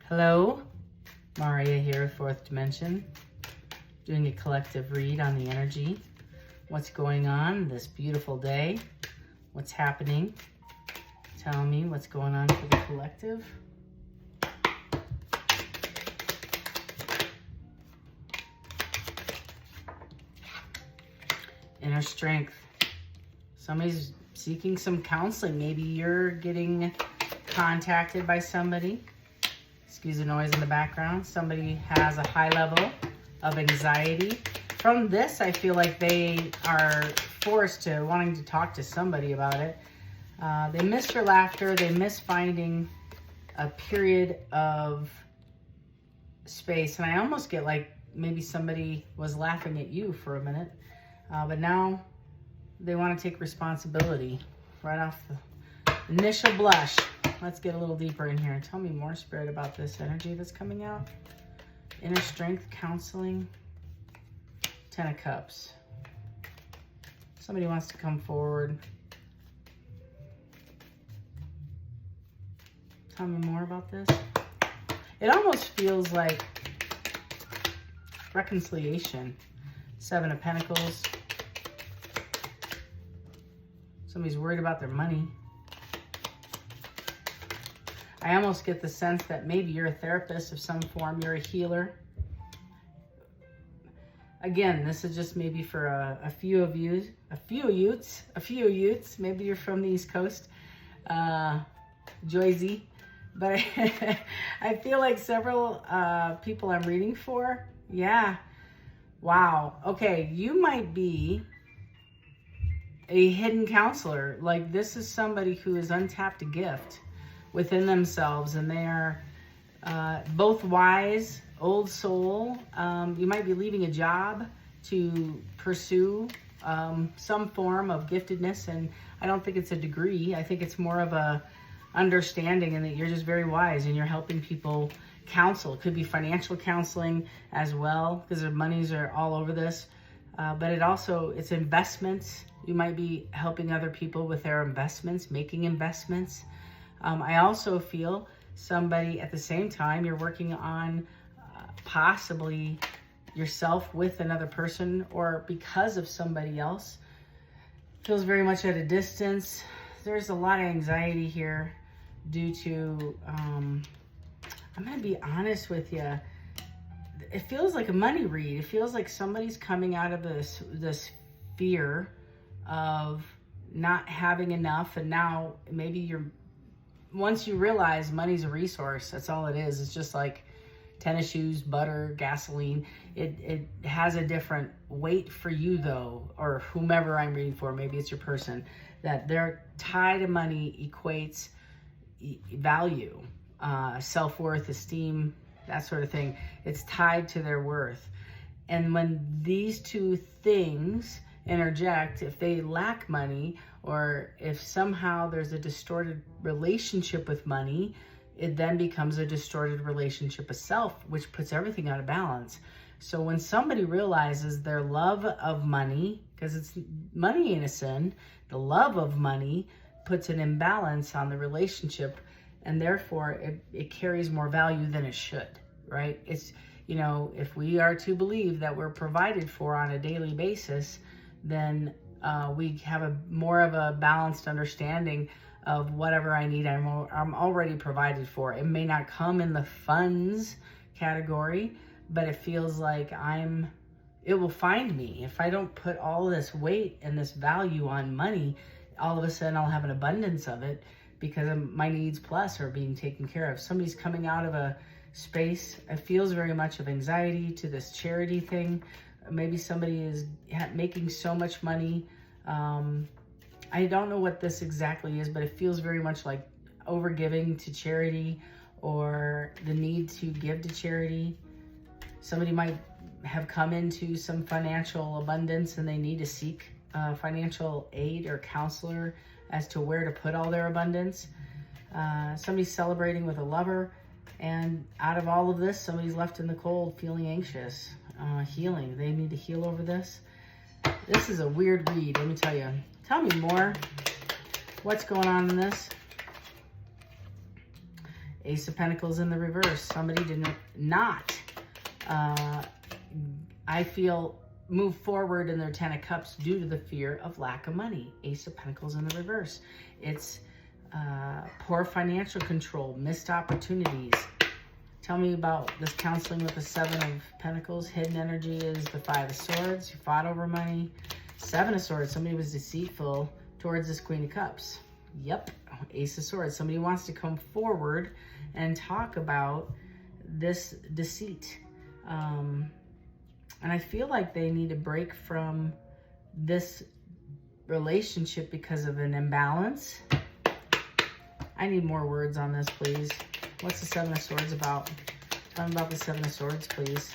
Hello, Maria here, Fourth Dimension, doing a collective read on the energy. What's going on this beautiful day? What's happening? Tell me what's going on for the collective. Inner strength. Somebody's seeking some counseling. Maybe you're getting contacted by somebody. Excuse the noise in the background. Somebody has a high level of anxiety. From this, I feel like they are forced to wanting to talk to somebody about it. They miss your laughter. They miss finding a period of space. And I almost get like maybe somebody was laughing at you for a minute. But now they want to take responsibility right off the initial blush. Let's get a little deeper in here. Tell me more, Spirit, about this energy that's coming out. Inner strength, counseling, 10 of Cups. Somebody wants to come forward. Tell me more about this. It almost feels like reconciliation. 7 of Pentacles. Somebody's worried about their money. I almost get the sense that maybe you're a therapist of some form. You're a healer. Again, this is just maybe for a few of you, a few youths. Maybe you're from the East Coast, Joyzy. But I feel like several people I'm reading for. Yeah. Wow. Okay. You might be a hidden counselor. Like, this is somebody who has untapped a gift within themselves, and they are both wise, old soul. You might be leaving a job to pursue some form of giftedness, and I don't think it's a degree. I think it's more of a understanding, and that you're just very wise and you're helping people counsel. It could be financial counseling as well, because their monies are all over this. But it's investments. You might be helping other people with their investments, making investments. I also feel somebody at the same time, you're working on possibly yourself with another person, or because of somebody else. Feels very much at a distance. There's a lot of anxiety here due to, I'm going to be honest with you. It feels like a money read. It feels like somebody's coming out of this fear of not having enough, and now maybe once you realize money's a resource, that's all it is. It's just like tennis shoes, butter, gasoline. It has a different weight for you though, or whomever I'm reading for. Maybe it's your person, that their tie to money equates value, self-worth, esteem, that sort of thing. It's tied to their worth. And when these two things interject, if they lack money, or if somehow there's a distorted relationship with money, it then becomes a distorted relationship with self, which puts everything out of balance. So when somebody realizes their love of money, because money ain't a sin, the love of money puts an imbalance on the relationship, and therefore it carries more value than it should, right? It's, if we are to believe that we're provided for on a daily basis, then we have more of a balanced understanding of whatever I need. I'm already provided for. It may not come in the funds category, but it feels like it will find me. If I don't put all this weight and this value on money, all of a sudden I'll have an abundance of it because my needs plus are being taken care of. Somebody's coming out of a space. It feels very much of anxiety to this charity thing. Maybe somebody is making so much money. I don't know what this exactly is, but it feels very much like overgiving to charity, or the need to give to charity. Somebody might have come into some financial abundance and they need to seek financial aid or counselor as to where to put all their abundance. Somebody's celebrating with a lover, and out of all of this, somebody's left in the cold feeling anxious. Healing. They need to heal over this. This is a weird read, let me tell you. Tell me more. What's going on in this? Ace of Pentacles in the reverse. Somebody did not, I feel, move forward in their Ten of Cups due to the fear of lack of money. Ace of Pentacles in the reverse. It's poor financial control, missed opportunities. Tell me about this counseling with the Seven of Pentacles. Hidden energy is the Five of Swords. You fought over money. Seven of Swords. Somebody was deceitful towards this Queen of Cups. Yep. Ace of Swords. Somebody wants to come forward and talk about this deceit. And I feel like they need to break from this relationship because of an imbalance. I need more words on this, please. What's the Seven of Swords about? Tell me about the Seven of Swords, please.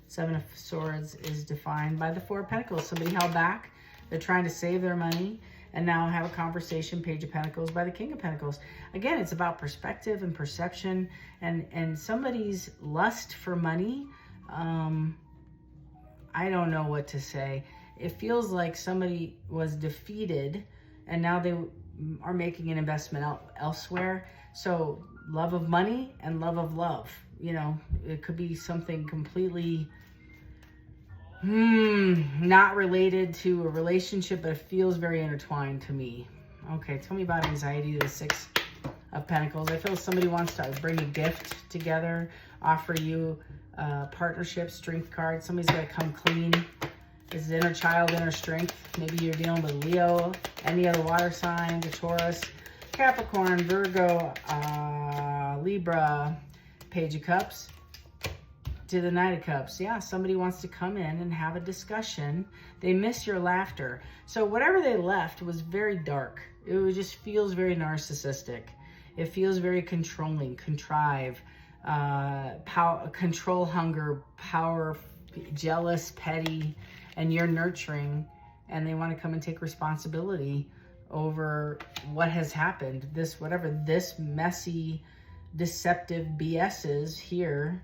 Seven of Swords is defined by the Four of Pentacles. Somebody held back. They're trying to save their money and now have a conversation. Page of Pentacles by the King of Pentacles. Again, it's about perspective and perception and somebody's lust for money. I don't know what to say. It feels like somebody was defeated and now they are making an investment elsewhere. So love of money and love of love. You know, it could be something completely not related to a relationship, but it feels very intertwined to me. Okay, tell me about anxiety, the Six of Pentacles. I feel somebody wants to bring a gift together, offer you partnership, strength card. Somebody's got to come clean. Is inner child, inner strength. Maybe you're dealing with Leo, any other water sign, the Taurus, Capricorn, Virgo, Libra, Page of Cups to the Knight of Cups. Yeah, somebody wants to come in and have a discussion. They miss your laughter. So whatever they left was very dark. It just feels very narcissistic. It feels very controlling, contrived, power, control hunger, power, jealous, petty, and you're nurturing, and they want to come and take responsibility over what has happened. This, whatever this messy, deceptive BS is here.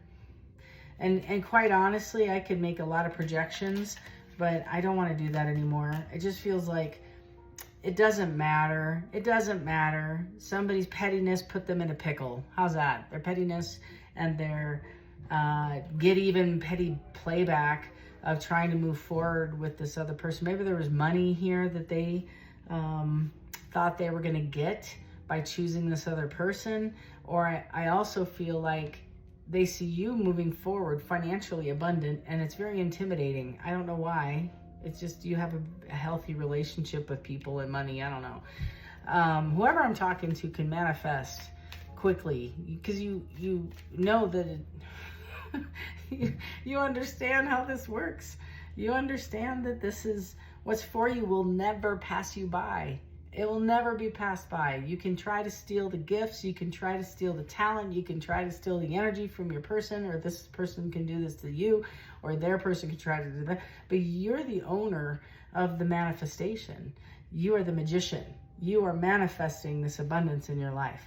And quite honestly, I could make a lot of projections, but I don't want to do that anymore. It just feels like it doesn't matter. It doesn't matter. Somebody's pettiness put them in a pickle. How's that? Their pettiness and their get even petty playback of trying to move forward with this other person. Maybe there was money here that they thought they were going to get by choosing this other person. Or I also feel like they see you moving forward, financially abundant, and it's very intimidating. I don't know why. It's just you have a healthy relationship with people and money. I don't know. Whoever I'm talking to can manifest quickly because you know that you understand how this works. You understand that this is what's for you will never pass you by. It will never be passed by. You can try to steal the gifts. You can try to steal the talent. You can try to steal the energy from your person, or this person can do this to you, or their person can try to do that. But you're the owner of the manifestation. You are the magician. You are manifesting this abundance in your life.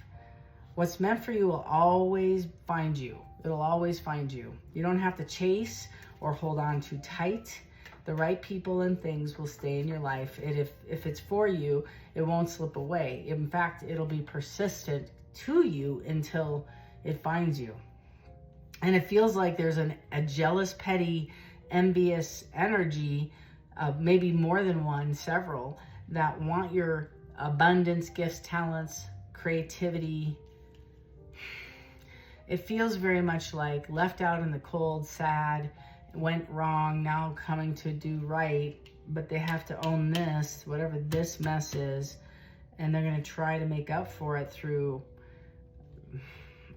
What's meant for you will always find you. It'll always find you. You don't have to chase or hold on too tight. The right people and things will stay in your life. If it's for you, it won't slip away. In fact, it'll be persistent to you until it finds you. And it feels like there's a jealous, petty, envious energy, maybe more than one, several, that want your abundance, gifts, talents, creativity. It feels very much like left out in the cold, sad, went wrong, now coming to do right, but they have to own this, whatever this mess is, and they're going to try to make up for it through,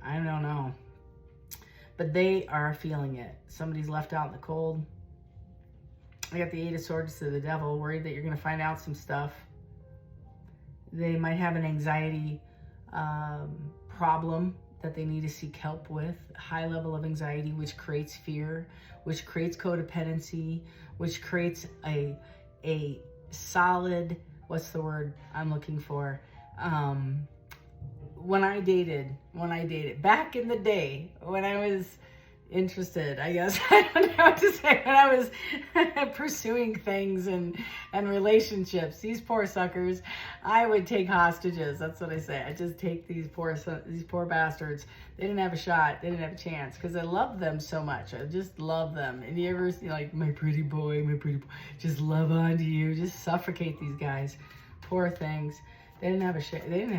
I don't know, but they are feeling it. Somebody's left out in the cold. I got the Eight of Swords to the Devil, worried that you're going to find out some stuff. They might have an anxiety problem that they need to seek help with, high level of anxiety, which creates fear, which creates codependency, which creates a solid, what's the word I'm looking for? When I dated, back in the day, when I was interested, I guess. I don't know what to say. When I was pursuing things and relationships, these poor suckers, I would take hostages. That's what I say. I just take these poor bastards. They didn't have a shot. They didn't have a chance because I love them so much. I just love them. And you ever see like my pretty boy, just love onto you, just suffocate these guys. Poor things. They didn't have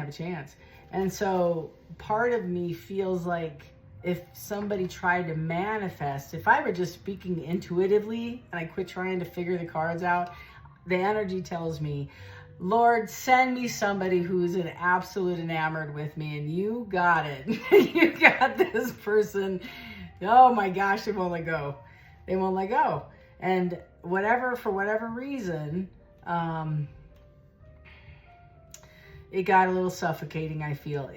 a chance. And so part of me feels like if somebody tried to manifest, if I were just speaking intuitively and I quit trying to figure the cards out, the energy tells me, Lord, send me somebody who's an absolute enamored with me, and you got it. You got this person. Oh my gosh, they won't let go. They won't let go. And for whatever reason, it got a little suffocating, I feel.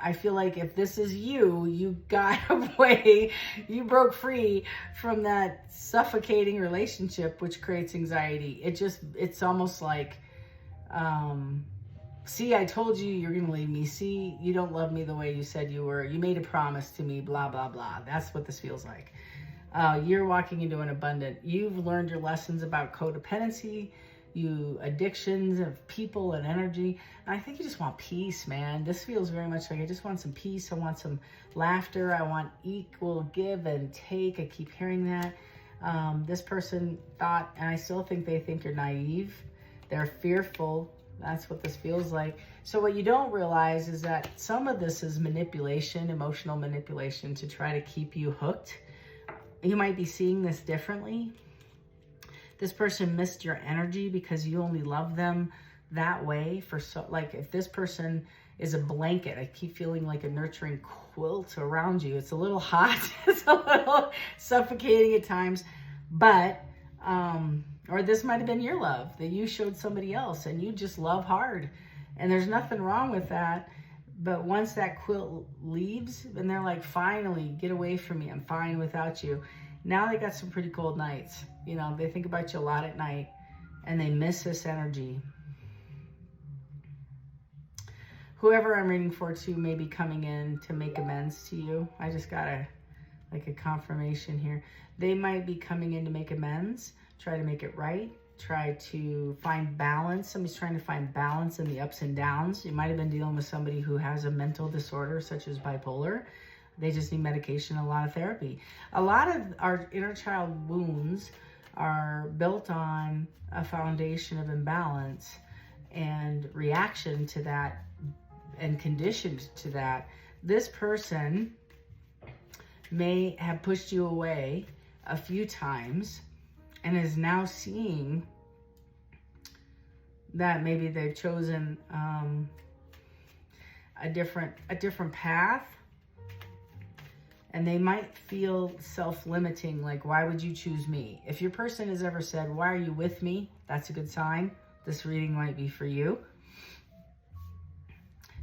I feel like if this is you got away, you broke free from that suffocating relationship, which creates anxiety. It's almost like, see, I told you you're going to leave me. See, you don't love me the way you said you were. You made a promise to me, blah, blah, blah. That's what this feels like. You're walking into an abundant. You've learned your lessons about codependency, addictions of people and energy. And I think you just want peace, man. This feels very much like I just want some peace. I want some laughter. I want equal give and take. I keep hearing that. This person thought, and I still think they think you're naive. They're fearful. That's what this feels like. So what you don't realize is that some of this is manipulation, emotional manipulation to try to keep you hooked. You might be seeing this differently. This person missed your energy because you only love them that way like if this person is a blanket, I keep feeling like a nurturing quilt around you. It's a little hot. It's a little suffocating at times, but, or this might've been your love that you showed somebody else and you just love hard, and there's nothing wrong with that. But once that quilt leaves and they're like, finally get away from me. I'm fine without you. Now they got some pretty cold nights. You know, they think about you a lot at night and they miss this energy. Whoever I'm reading for too may be coming in to make amends to you. I just got a confirmation here. They might be coming in to make amends, try to make it right, try to find balance. Somebody's trying to find balance in the ups and downs. You might have been dealing with somebody who has a mental disorder such as bipolar. They just need medication, a lot of therapy. A lot of our inner child wounds are built on a foundation of imbalance and reaction to that and conditioned to that. This person may have pushed you away a few times and is now seeing that maybe they've chosen a different path. And they might feel self-limiting, like, why would you choose me? If your person has ever said, why are you with me? That's a good sign. This reading might be for you.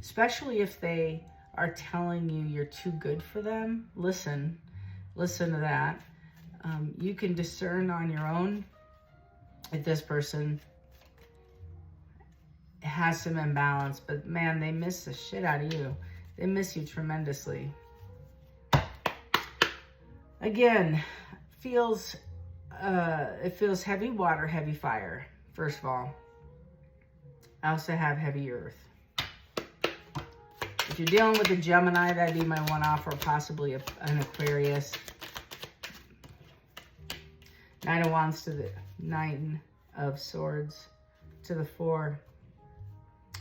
Especially if they are telling you you're too good for them. Listen to that. You can discern on your own if this person has some imbalance, but man, they miss the shit out of you. They miss you tremendously. Again, it feels heavy water, heavy fire, first of all. I also have heavy earth. If you're dealing with a Gemini, that'd be my one-off, or possibly an Aquarius. Nine of Wands to the Nine of Swords to the Four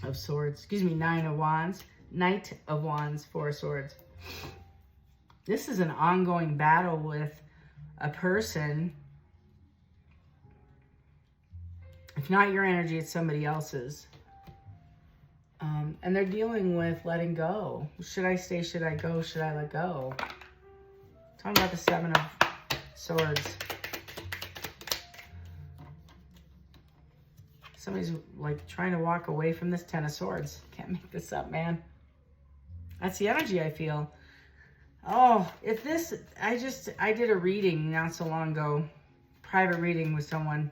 of Swords. Excuse me, Nine of Wands. Knight of Wands, Four of Swords. This is an ongoing battle with a person. If not your energy, it's somebody else's. And they're dealing with letting go. Should I stay? Should I go? Should I let go? Talking about the Seven of Swords. Somebody's like trying to walk away from this Ten of Swords. Can't make this up, man. That's the energy I feel. Oh, if this, I did a reading not so long ago, private reading with someone.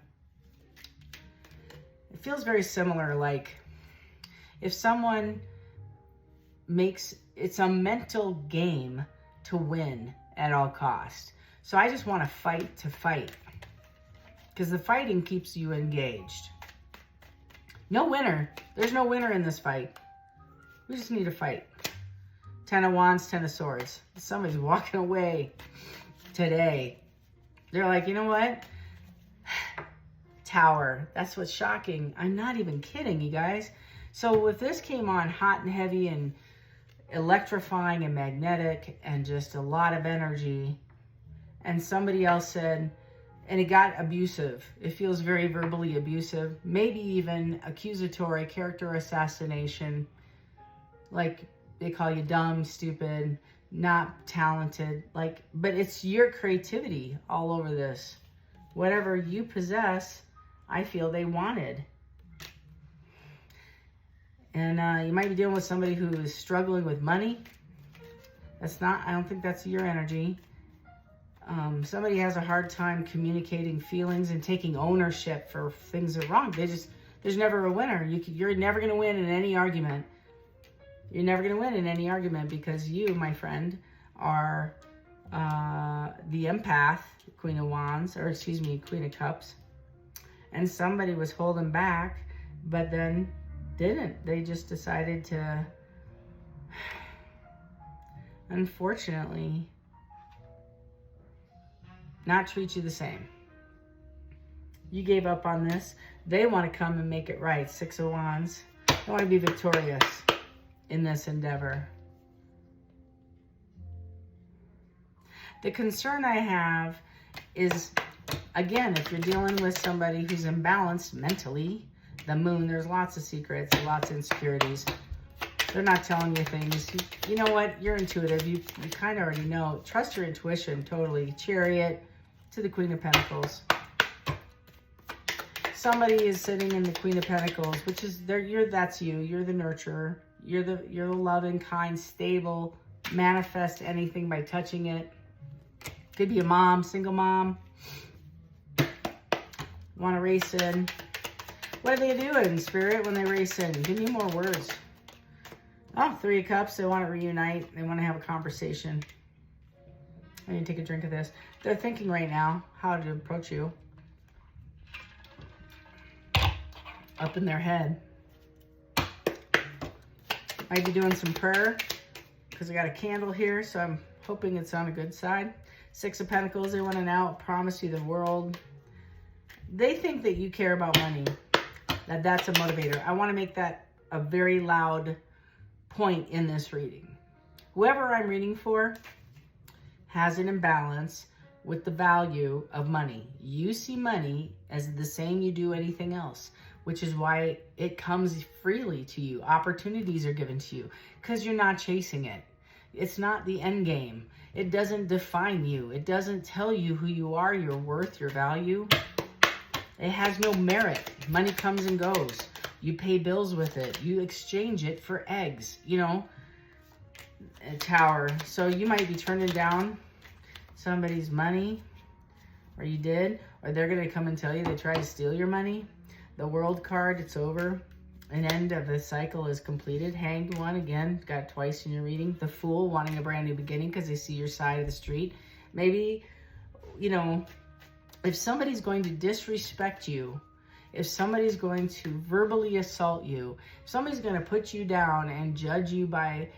It feels very similar, like if someone it's a mental game to win, at all costs. So I just want to fight. Because the fighting keeps you engaged. No winner. There's no winner in this fight. We just need to fight. 10 of Wands, 10 of Swords. Somebody's walking away today. They're like, you know what? Tower. That's what's shocking. I'm not even kidding, you guys. So if this came on hot and heavy and electrifying and magnetic and just a lot of energy, and somebody else said, and it got abusive. It feels very verbally abusive, maybe even accusatory, character assassination. Like they call you dumb, stupid, not talented. Like, but it's your creativity all over this. Whatever you possess, I feel they wanted. And you might be dealing with somebody who is struggling with money. That's not, I don't think that's your energy. Somebody has a hard time communicating feelings and taking ownership for things that are wrong. There's never a winner. You're never going to win in any argument. You're never going to win in any argument because you, my friend, are the empath, Queen of Wands, or excuse me, Queen of Cups. And somebody was holding back, but then didn't. They just decided to, unfortunately, not treat you the same. You gave up on this. They want to come and make it right. 6 of Wands. They want to be victorious in this endeavor. The concern I have is, again, if you're dealing with somebody who's imbalanced mentally, the moon, there's lots of secrets, lots of insecurities. They're not telling you things. You know what? You're intuitive. You kind of already know. Trust your intuition totally. Chariot to the Queen of Pentacles. Somebody is sitting in the Queen of Pentacles, which is that's you. You're the nurturer. You're the loving, kind, stable. Manifest anything by touching it. Could be a mom, single mom. Want to race in. What do they do in spirit when they race in? Give me more words. Oh, 3 of Cups. They want to reunite. They want to have a conversation. I need to take a drink of this. They're thinking right now how to approach you. Up in their head. Might be doing some prayer because I got a candle here, so I'm hoping it's on a good side. 6 of Pentacles. They want to now promise you the world. They think that you care about money. That's a motivator. I want to make that a very loud point in this reading. Whoever I'm reading for has an imbalance with the value of money. You see money as the same you do anything else, which is why it comes freely to you. Opportunities are given to you because you're not chasing it. It's not the end game. It doesn't define you. It doesn't tell you who you are, your worth, your value. It has no merit. Money comes and goes. You pay bills with it. You exchange it for eggs, you know, a Tower. So you might be turning down somebody's money, or you did, or they're going to come and tell you they try to steal your money. The World card, it's over. An end of the cycle is completed. Hanged One, again, got it twice in your reading. The Fool, wanting a brand new beginning because they see your side of the street. Maybe, you know, if somebody's going to disrespect you, if somebody's going to verbally assault you, if somebody's going to put you down and judge you by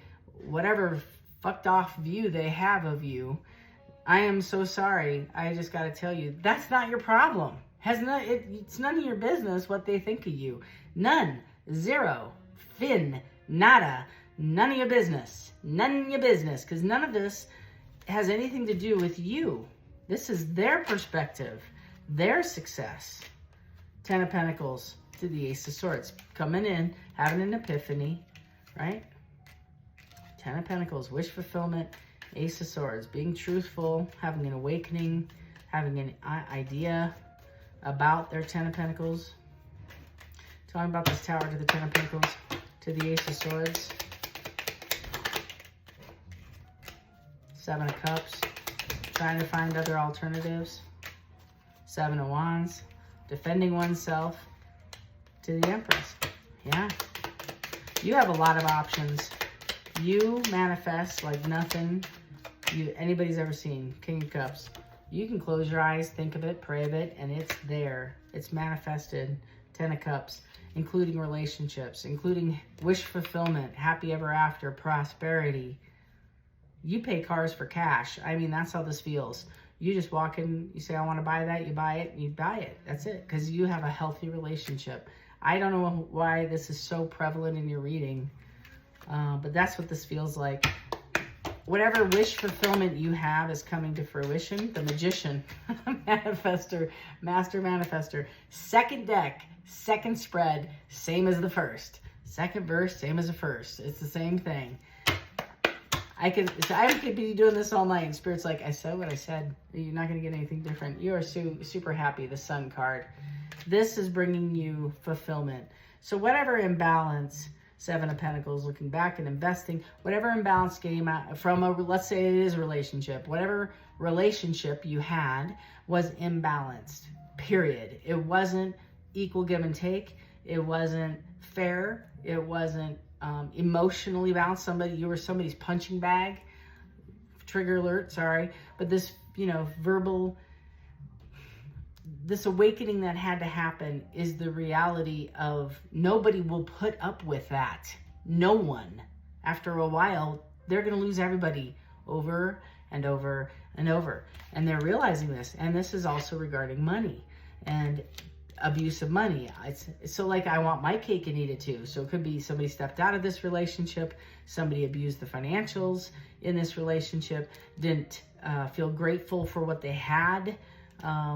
whatever fucked off view they have of you, I am so sorry. I just got to tell you, that's not your problem. It's none of your business what they think of you. None. Zero. Fin. Nada. None of your business. None of your business. Because none of this has anything to do with you. This is their perspective, their success. 10 of Pentacles to the Ace of Swords. Coming in, having an epiphany, right? 10 of Pentacles, wish fulfillment, Ace of Swords. Being truthful, having an awakening, having an idea about their 10 of Pentacles. Talking about this Tower to the 10 of Pentacles to the Ace of Swords. 7 of Cups. Trying to find other alternatives. 7 of Wands. Defending oneself to the Empress. Yeah. You have a lot of options. You manifest like nothing anybody's ever seen. King of Cups. You can close your eyes, think of it, pray of it, and it's there. It's manifested. 10 of Cups, including relationships, including wish fulfillment, happy ever after, prosperity. You pay cars for cash. I mean, that's how this feels. You just walk in, you say, I want to buy that, you buy it, you buy it. That's it, because you have a healthy relationship. I don't know why this is so prevalent in your reading, but that's what this feels like. Whatever wish fulfillment you have is coming to fruition. The Magician, Manifester, Master Manifester. Second deck, second spread, same as the first. Second verse, same as the first. It's the same thing. I could be doing this all night. And Spirit's like, I said what I said. You're not going to get anything different. You are super happy, the Sun card. This is bringing you fulfillment. So whatever imbalance, 7 of Pentacles, looking back and investing, whatever imbalance came out from let's say it is a relationship, whatever relationship you had was imbalanced, period. It wasn't equal give and take. It wasn't fair. It wasn't emotionally balanced. You were somebody's punching bag. Trigger alert, sorry. But this, verbal, this awakening that had to happen is the reality of nobody will put up with that. No one. After a while, they're going to lose everybody over and over and over. And they're realizing this. And this is also regarding money and abuse of money. It's so like, I want my cake and eat it too. So it could be somebody stepped out of this relationship, somebody abused the financials in this relationship, didn't feel grateful for what they had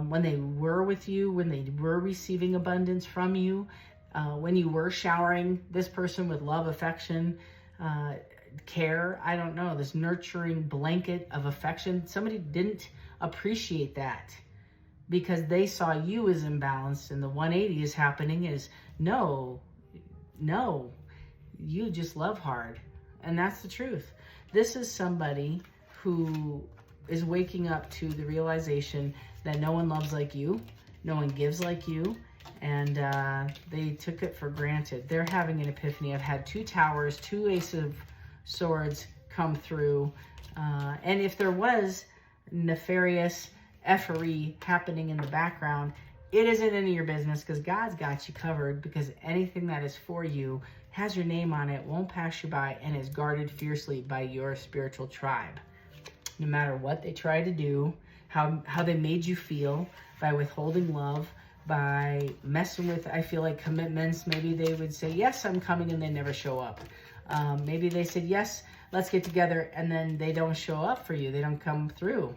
when they were with you, when they were receiving abundance from you, when you were showering this person with love, affection, care, I don't know, this nurturing blanket of affection. Somebody didn't appreciate that, because they saw you as imbalanced, and the 180 is happening is, no, you just love hard. And that's the truth. This is somebody who is waking up to the realization that no one loves like you, no one gives like you, and they took it for granted. They're having an epiphany. I've had 2 towers, 2 Ace of Swords come through, and if there was nefarious effery happening in the background, it isn't any of your business, because God's got you covered, because anything that is for you has your name on it, won't pass you by, and is guarded fiercely by your spiritual tribe. No matter what they try to do, how they made you feel by withholding love, by messing with, I feel like, commitments. Maybe they would say, yes, I'm coming, and they never show up. Maybe they said, yes, let's get together, and then they don't show up for you. They don't come through.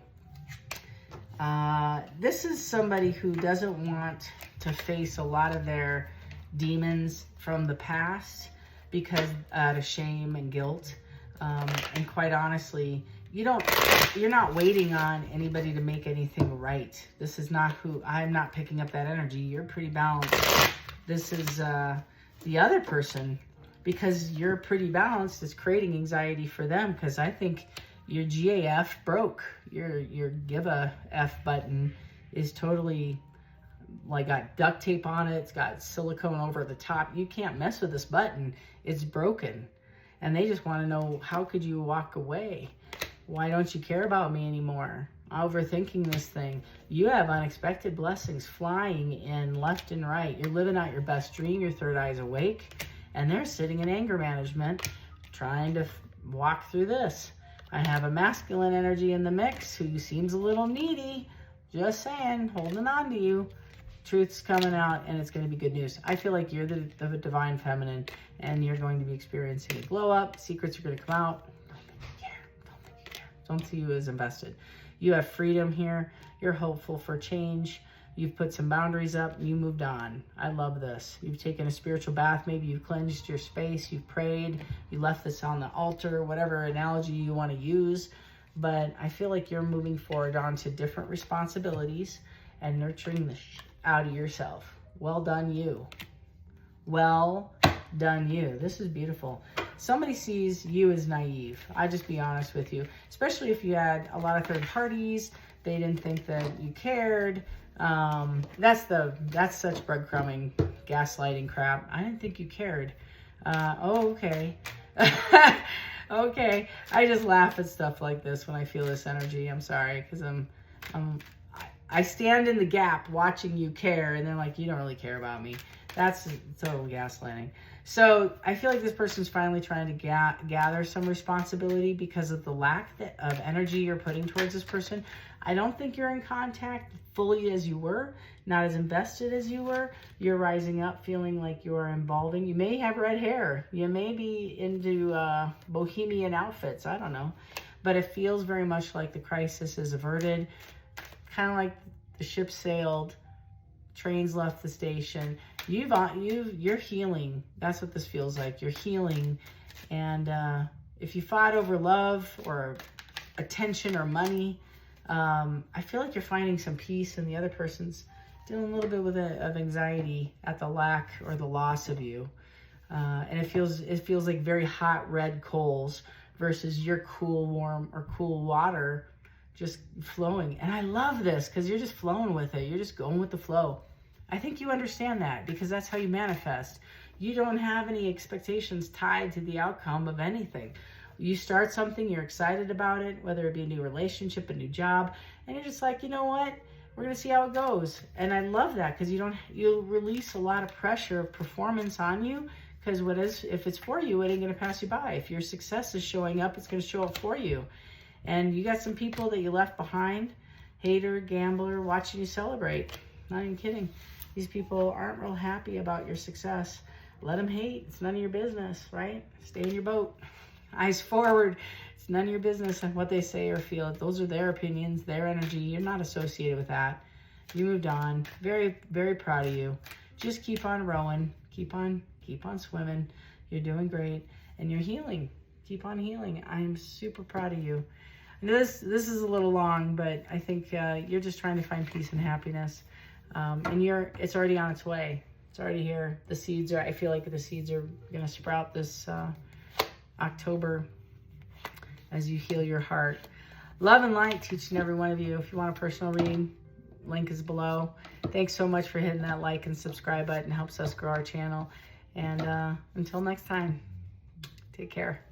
This is somebody who doesn't want to face a lot of their demons from the past because out of shame and guilt. And quite honestly, you're not waiting on anybody to make anything right. This is not I'm not picking up that energy. You're pretty balanced. This is the other person, because you're pretty balanced, is creating anxiety for them, because I think your GAF broke. Your give a F button is totally like got duct tape on it. It's got silicone over the top. You can't mess with this button. It's broken. And they just want to know, how could you walk away? Why don't you care about me anymore? Overthinking this thing. You have unexpected blessings flying in left and right. You're living out your best dream. Your third eye's awake. And they're sitting in anger management, trying to walk through this. I have a masculine energy in the mix who seems a little needy. Just saying, holding on to you. Truth's coming out, and it's going to be good news. I feel like you're the divine feminine, and you're going to be experiencing a glow up. Secrets are going to come out. Don't think you care. Don't think you care. Don't see you as invested. You have freedom here. You're hopeful for change. You've put some boundaries up, and you moved on. I love this. You've taken a spiritual bath. Maybe you've cleansed your space. You've prayed. You left this on the altar, whatever analogy you want to use. But I feel like you're moving forward onto different responsibilities and nurturing the out of yourself. Well done, you. Well done, you. This is beautiful. Somebody sees you as naive. I'll just be honest with you. Especially if you had a lot of third parties. They didn't think that you cared. That's such breadcrumbing, gaslighting crap. I didn't think you cared. Oh, okay. Okay, I just laugh at stuff like this when I feel this energy. I'm sorry, because I stand in the gap watching you care, and they're like, you don't really care about me. That's total gaslighting. So I feel like this person's finally trying to gather some responsibility because of the lack of energy you're putting towards this person. I don't think you're in contact fully as you were, not as invested as you were. You're rising up feeling like you are involving. You may have red hair. You may be into bohemian outfits. I don't know. But it feels very much like the crisis is averted. Kind of like the ship sailed, trains left the station. You're healing. That's what this feels like. You're healing. And if you fought over love or attention or money, I feel like you're finding some peace, and the other person's dealing a little bit with of anxiety at the lack or the loss of you. And it feels like very hot red coals versus your cool, warm, or cool water just flowing. And I love this because you're just flowing with it. You're just going with the flow. I think you understand that because that's how you manifest. You don't have any expectations tied to the outcome of anything. You start something, you're excited about it, whether it be a new relationship, a new job, and you're just like, you know what? We're going to see how it goes. And I love that because you'll release a lot of pressure of performance on you, because if it's for you, it ain't going to pass you by. If your success is showing up, it's going to show up for you. And you got some people that you left behind, hater, gambler, watching you celebrate. Not even kidding. These people aren't real happy about your success. Let them hate. It's none of your business, right? Stay in your boat. Eyes forward. It's none of your business on what they say or feel. Those are their opinions, their energy. You're not associated with that. You moved on. Very, very proud of you. Just keep on rowing. Keep on swimming. You're doing great. And you're healing. Keep on healing. I'm super proud of you. I know this is a little long, but I think you're just trying to find peace and happiness. And it's already on its way. It's already here. I feel like the seeds are going to sprout this October as you heal your heart. Love and light to each and every one of you. If you want a personal reading, link is below. Thanks so much for hitting that like and subscribe button. It helps us grow our channel. And until next time, take care.